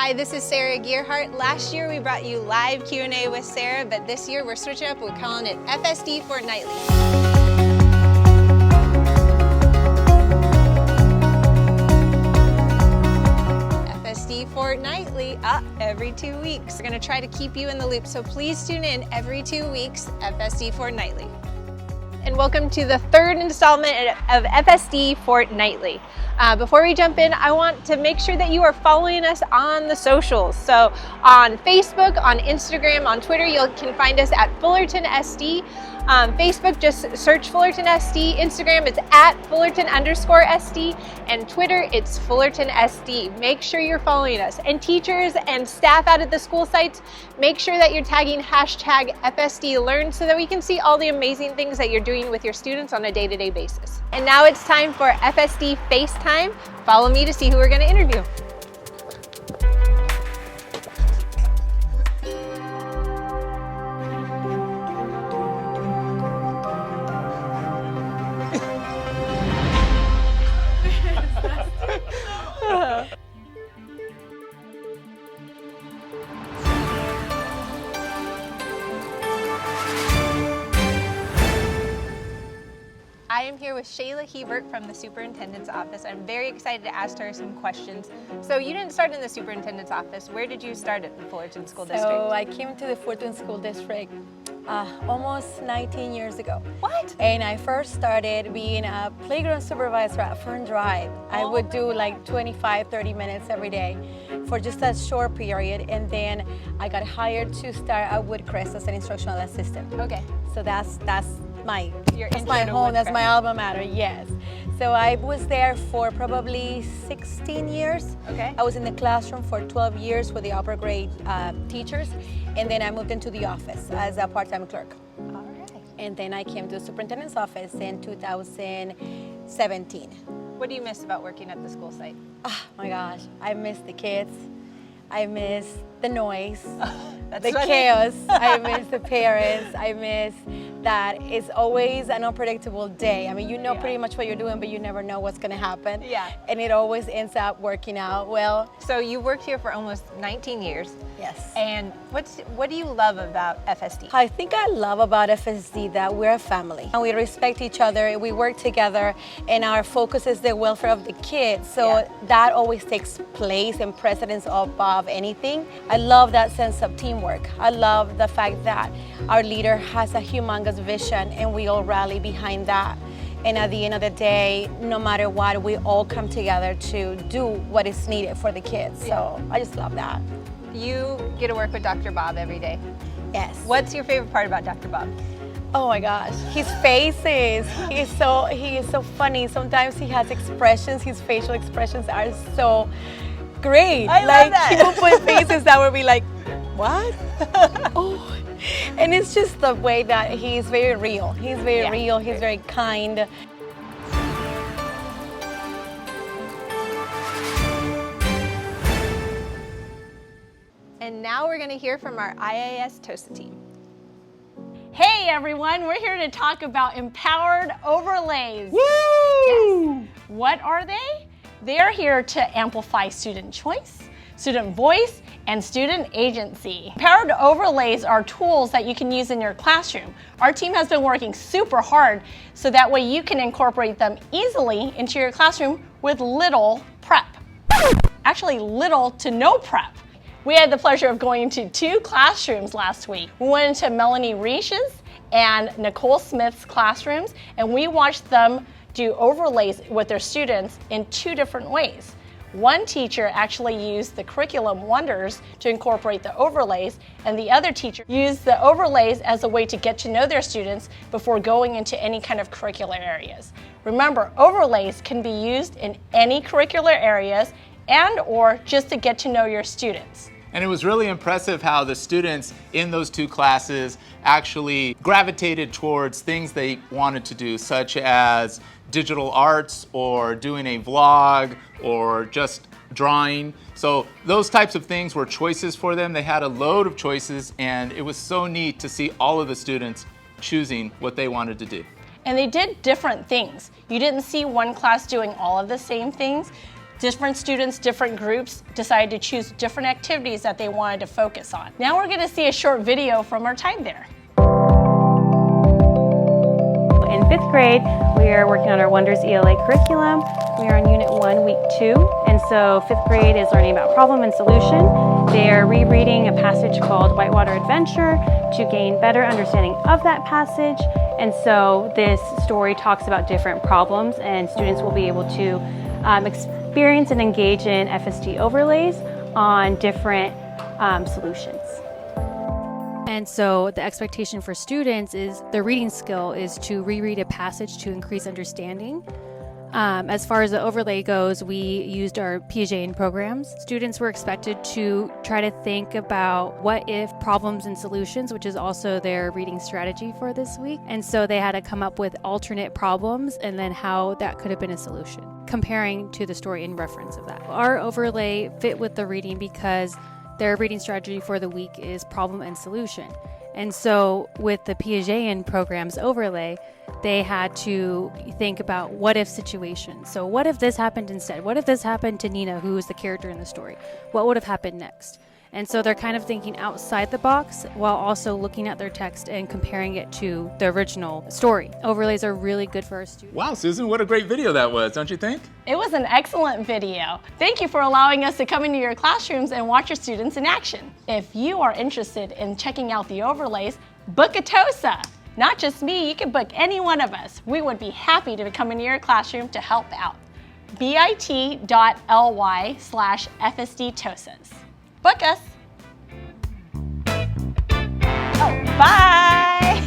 Hi, this is Sara Gearhart. Last year we brought you live Q&A with Sara, but this year we're switching up. We're calling it FSD Fortnightly. FSD Fortnightly, every 2 weeks. We're going to try to keep you in the loop, so please tune in every 2 weeks, FSD Fortnightly. And welcome to the third installment of FSD Fortnightly. Before we jump in, I want to make sure that you are following us on the socials. So on Facebook, on Instagram, on Twitter, you can find us at Fullerton SD. Facebook, just search Fullerton SD. Instagram, it's at Fullerton_SD. And Twitter, it's Fullerton SD. Make sure you're following us. And teachers and staff out at the school sites, make sure that you're tagging hashtag FSDLearn so that we can see all the amazing things that you're doing with your students on a day-to-day basis. And now it's time for FSD FaceTime. Follow me to see who we're going to interview. I am here with Sheila Hebert from the Superintendent's Office. I'm very excited to ask her some questions. So you didn't start in the Superintendent's Office. Where did you start at the Fullerton School District? So I came to the Fullerton School District almost 19 years ago. What? And I first started being a playground supervisor at Fern Drive. I would do like 25, 30 minutes every day for just a short period. And then I got hired to start at Woodcrest as an instructional assistant. Okay. So that's my intro to home, that's Woodcrest. my alma mater, yes. So I was there for probably 16 years. Okay. I was in the classroom for 12 years with the upper grade teachers, and then I moved into the office as a part-time clerk. All right. And then I came to the Superintendent's Office in 2017. What do you miss about working at the school site? Oh my gosh, I miss the kids. I miss the noise, That's the funny. chaos. I miss the parents. I miss that it's always an unpredictable day. I mean, you know pretty much what you're doing, but you never know what's going to happen. Yeah. And it always ends up working out well. So you worked here for almost 19 years. Yes. And what do you love about FSD? I think I love about FSD that we're a family and we respect each other, we work together, and our focus is the welfare of the kids. So that always takes place and precedence above anything. I love that sense of teamwork. I love the fact that our leader has a humongous vision and we all rally behind that. And at the end of the day, no matter what, we all come together to do what is needed for the kids. So I just love that. You get to work with Dr. Bob every day. Yes. What's your favorite part about Dr. Bob? Oh my gosh, his faces. He is so funny. Sometimes he has expressions. His facial expressions are so great. I love that. He will put faces that will be like, what? Oh. And it's just the way that he's very real. He's very real. He's very kind. And now we're going to hear from our IAS TOSA team. Hey everyone, we're here to talk about empowered overlays. Woo! Yes. What are they? They're here to amplify student choice, student voice, and student agency. Empowered overlays are tools that you can use in your classroom. Our team has been working super hard so that way you can incorporate them easily into your classroom with little prep. Actually, little to no prep. We had the pleasure of going to 2 classrooms last week. We went into Melanie Reish's and Nicole Smith's classrooms, and we watched them do overlays with their students in 2 different ways. One teacher actually used the curriculum wonders to incorporate the overlays, and the other teacher used the overlays as a way to get to know their students before going into any kind of curricular areas. Remember, overlays can be used in any curricular areas and or just to get to know your students. And it was really impressive how the students in those 2 classes actually gravitated towards things they wanted to do, such as digital arts or doing a vlog or just drawing. So those types of things were choices for them. They had a load of choices, and it was so neat to see all of the students choosing what they wanted to do. And they did different things. You didn't see one class doing all of the same things. Different students, different groups decided to choose different activities that they wanted to focus on. Now we're going to see a short video from our time there. In 5th grade, we are working on our Wonders ELA curriculum. We are on Unit 1, Week 2, and so 5th grade is learning about problem and solution. They are rereading a passage called Whitewater Adventure to gain better understanding of that passage, and so this story talks about different problems, and students will be able to experience and engage in FSD overlays on different solutions. And so the expectation for students is the reading skill is to reread a passage to increase understanding. As far as the overlay goes, we used our Piaget programs. Students were expected to try to think about what if problems and solutions, which is also their reading strategy for this week. And so they had to come up with alternate problems and then how that could have been a solution, comparing to the story in reference of that. Our overlay fit with the reading because their reading strategy for the week is problem and solution. And so with the Piaget programs overlay, they had to think about what if situations. So what if this happened instead? What if this happened to Nina, who is the character in the story? What would have happened next? And so they're kind of thinking outside the box while also looking at their text and comparing it to the original story. Overlays are really good for our students. Wow, Susan, what a great video that was, don't you think? It was an excellent video. Thank you for allowing us to come into your classrooms and watch your students in action. If you are interested in checking out the overlays, book a TOSA. Not just me, you can book any one of us. We would be happy to come into your classroom to help out. bit.ly/FSD TOSAs. Book us. Oh, bye.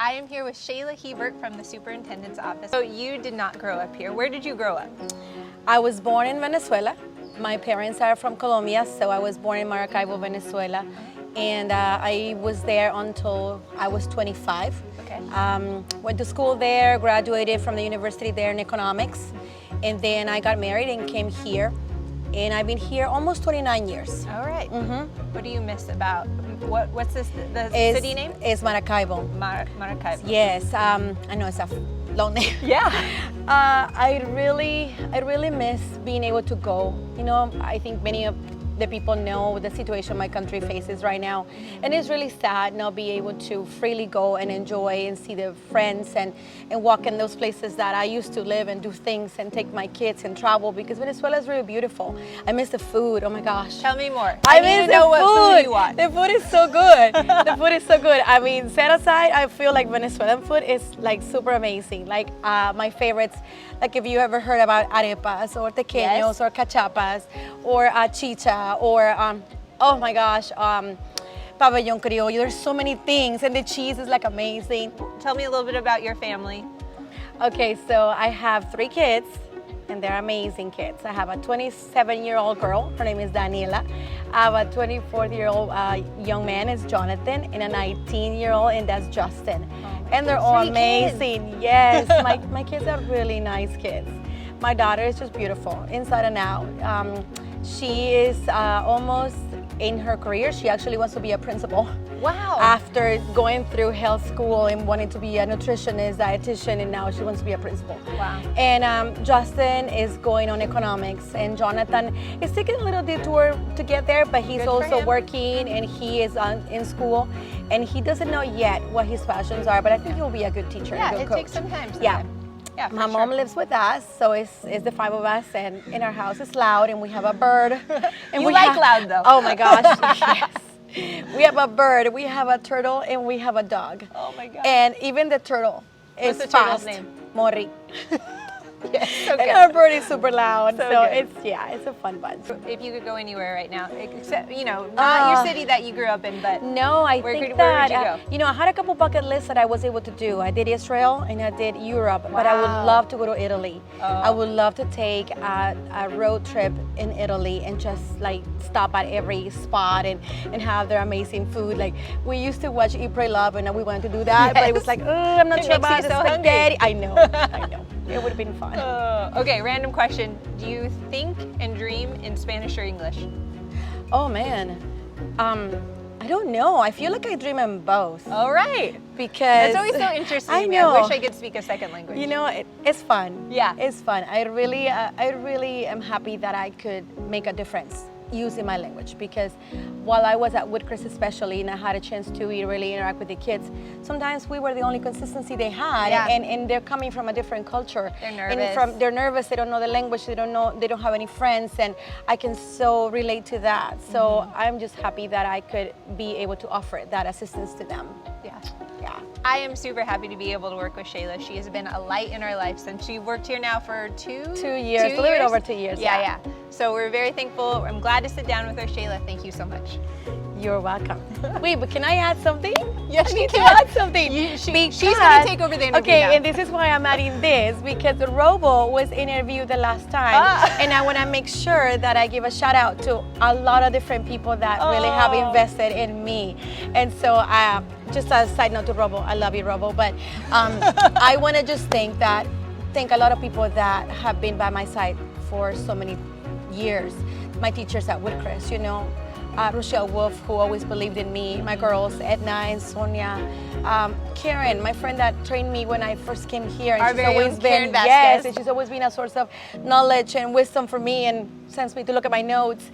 I am here with Sheila Hebert from the Superintendent's Office. So you did not grow up here. Where did you grow up? I was born in Venezuela. My parents are from Colombia, so I was born in Maracaibo, Venezuela. And I was there until I was 25. Okay. Went to school there, graduated from the university there in economics, and then I got married and came here. And I've been here almost 29 years. All right. Mm-hmm. What do you miss about, what's this, the city name? It's Maracaibo. Maracaibo. Yes, I know it's a long name. Yeah. I really miss being able to go. You know, I think many of the people know the situation my country faces right now, and it's really sad not be able to freely go and enjoy and see the friends and walk in those places that I used to live and do things and take my kids and travel, because Venezuela is really beautiful. I miss the food. Oh my gosh. Tell me more. I need miss to know the what food you want. The food is so good. The food is so good. I mean, set aside, I feel like Venezuelan food is like super amazing. Like my favorites, like if you ever heard about arepas or tequeños, Yes. or cachapas or chicha or oh my gosh, pabellón criollo. There's so many things, and the cheese is like amazing. Tell me a little bit about your family. Okay, so I have 3 kids, and they're amazing kids. I have a 27-year-old girl, her name is Daniela. I have a 24-year-old young man, is Jonathan, and a 19-year-old, and that's Justin. And they're all 3 kids. amazing. Yes, my kids are really nice kids. My daughter is just beautiful, inside and out. She is almost in her career. She actually wants to be a principal. Wow. After going through health school and wanting to be a nutritionist, dietitian, and now she wants to be a principal. Wow. And Justin is going on economics, and Jonathan is taking a little detour to get there, but he's Good for also him. working, and he is in school, and he doesn't know yet what his passions are, but I think he'll be a good teacher Yeah, and a it good takes coach. some time. Yeah. Yeah, for My sure. mom lives with us, so it's the 5 of us, and in our house it's loud, and we have a bird. And You we like loud, though. Oh my gosh, yes. We have a bird, we have a turtle, and we have a dog. Oh my God. And even the turtle is What's the turtle's fast. name? Mori. Yes, so And good. our bird is super loud, So so good. it's a fun bunch. If you could go anywhere right now, except, not your city that you grew up in, but No, I Where think could- where would that, you go? I had a couple bucket lists that I was able to do. I did Israel and I did Europe, but I would Wow. love to go to Italy. Oh. I would love to take a road trip in Italy and just like stop at every spot and have their amazing food. Like we used to watch Eat, Pray, Love, and we wanted to do that, but it was like, I'm not It sure makes about you the so hungry. spaghetti. I know. It would have been fun. Okay, random question. Do you think and dream in Spanish or English? Oh man, I don't know. I feel like I dream in both. All right. Because That's always so interesting I to me. know. I wish I could speak a second language. You know, it's fun. Yeah. It's fun. I really am happy that I could make a difference using my language, because while I was at Woodcrest especially, and I had a chance to really interact with the kids, sometimes we were the only consistency they had, Yeah. and they're coming from a different culture. They're nervous. And they're nervous, they don't know the language, they don't have any friends, and I can so relate to that. So I'm just happy that I could be able to offer that assistance to them. Yeah. Yeah. I am super happy to be able to work with Sheila. She has been a light in our life since she worked here now for 2 years, 2 a little bit over 2 years. Yeah. So we're very thankful. I'm glad to sit down with her. Sheila, thank you so much. You're welcome. Wait, but can I add something? Yes, I you need can. to add something. She's going to take over the interview Okay, now. and this is why I'm adding this, because Robo was interviewed the last time, and I want to make sure that I give a shout out to a lot of different people that really have invested in me. And so just a side note to Robo, I love you, Robo, but I want to just thank a lot of people that have been by my side for so many years. My teachers at Woodcrest, Rochelle Wolf, who always believed in me, my girls, Edna and Sonia, Karen, my friend that trained me when I first came here, and she's always been, yes, and she's always been a source of knowledge and wisdom for me, and sends me to look at my notes.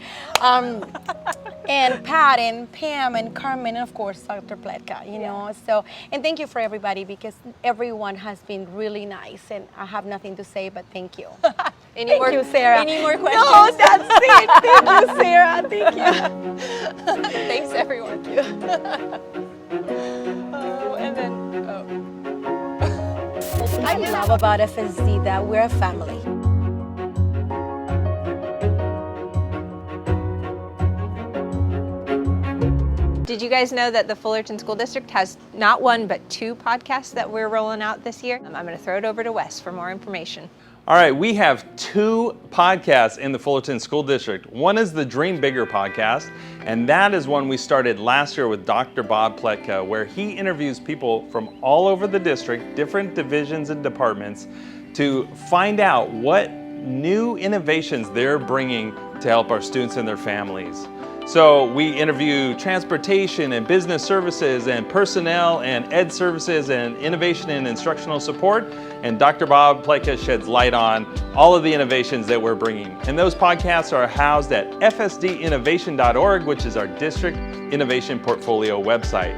And Pat and Pam and Carmen, and of course Dr. Pletka, So, and thank you for everybody, because everyone has been really nice, and I have nothing to say but thank you. Thank you, Sarah. Any more questions? No, that's it. Thank you, Sarah. Thank you. Thanks, everyone. I love about FSD that we're a family. Did you guys know that the Fullerton School District has not one, but 2 podcasts that we're rolling out this year? I'm going to throw it over to Wes for more information. All right, we have 2 podcasts in the Fullerton School District. One is the Dream Bigger podcast, and that is one we started last year with Dr. Bob Pletka, where he interviews people from all over the district, different divisions and departments, to find out what new innovations they're bringing to help our students and their families. So we interview transportation and business services and personnel and ed services and innovation and instructional support. And Dr. Bob Pletka sheds light on all of the innovations that we're bringing. And those podcasts are housed at fsdinnovation.org, which is our district innovation portfolio website.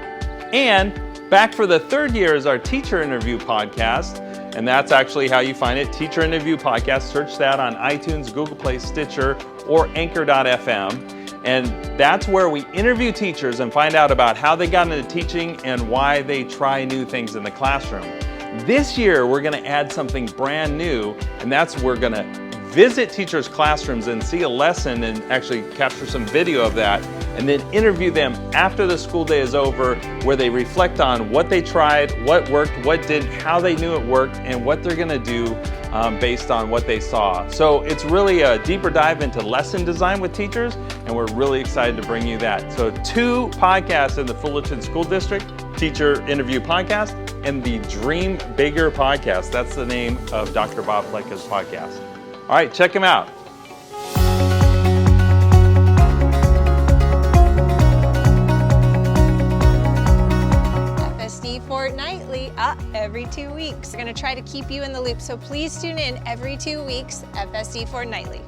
And back for the 3rd year is our Teacher Interview podcast. And that's actually how you find it, Teacher Interview podcast. Search that on iTunes, Google Play, Stitcher, or Anchor.fm. And that's where we interview teachers and find out about how they got into teaching and why they try new things in the classroom. This year, we're going to add something brand new, and that's we're going to visit teachers' classrooms and see a lesson and actually capture some video of that, and then interview them after the school day is over, where they reflect on what they tried, what worked, what didn't, how they knew it worked, and what they're going to do based on what they saw. So it's really a deeper dive into lesson design with teachers, and we're really excited to bring you that. So 2 podcasts in the Fullerton School District, Teacher Interview podcast, and the Dream Bigger podcast. That's the name of Dr. Bob Pletka's podcast. All right, check him out. FSD Fortnightly, every 2 weeks. We're going to try to keep you in the loop, so please tune in every 2 weeks, FSD Fortnightly.